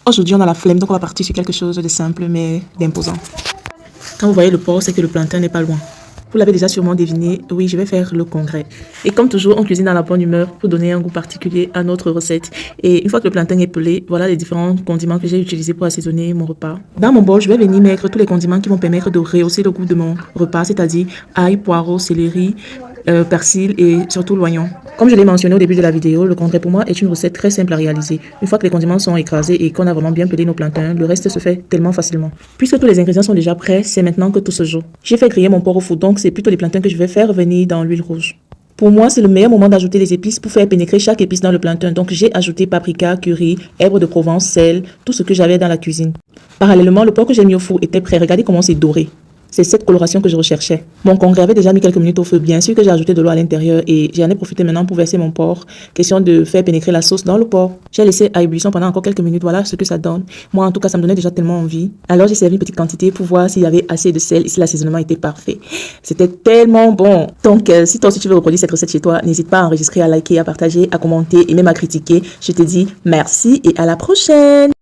Aujourd'hui, on a la flemme, donc on va partir sur quelque chose de simple mais d'imposant. Quand vous voyez le porc, c'est que le plantain n'est pas loin. Vous l'avez déjà sûrement deviné, oui, je vais faire le congrès. Et comme toujours, on cuisine dans la bonne humeur pour donner un goût particulier à notre recette. Et une fois que le plantain est pelé, voilà les différents condiments que j'ai utilisés pour assaisonner mon repas. Dans mon bol, je vais venir mettre tous les condiments qui vont permettre de rehausser le goût de mon repas, c'est-à-dire ail, poireau, céleri, persil et surtout l'oignon. Comme je l'ai mentionné au début de la vidéo, le congrès pour moi est une recette très simple à réaliser. Une fois que les condiments sont écrasés et qu'on a vraiment bien pelé nos plantains, le reste se fait tellement facilement. Puisque tous les ingrédients sont déjà prêts, c'est maintenant que tout se joue. J'ai fait griller mon porc au four, donc c'est plutôt les plantains que je vais faire revenir dans l'huile rouge. Pour moi, c'est le meilleur moment d'ajouter les épices pour faire pénétrer chaque épice dans le plantain. Donc j'ai ajouté paprika, curry, herbes de Provence, sel, tout ce que j'avais dans la cuisine. Parallèlement, le porc que j'ai mis au four était prêt. Regardez comment c'est doré. C'est cette coloration que je recherchais. Mon congrès avait déjà mis quelques minutes au feu. Bien sûr que j'ai ajouté de l'eau à l'intérieur et j'en ai profité maintenant pour verser mon porc. Question de faire pénétrer la sauce dans le porc. J'ai laissé à ébullition pendant encore quelques minutes. Voilà ce que ça donne. Moi, en tout cas, ça me donnait déjà tellement envie. Alors, j'ai servi une petite quantité pour voir s'il y avait assez de sel et si l'assaisonnement était parfait. C'était tellement bon. Donc, si toi aussi tu veux reproduire cette recette chez toi, n'hésite pas à enregistrer, à liker, à partager, à commenter et même à critiquer. Je te dis merci et à la prochaine.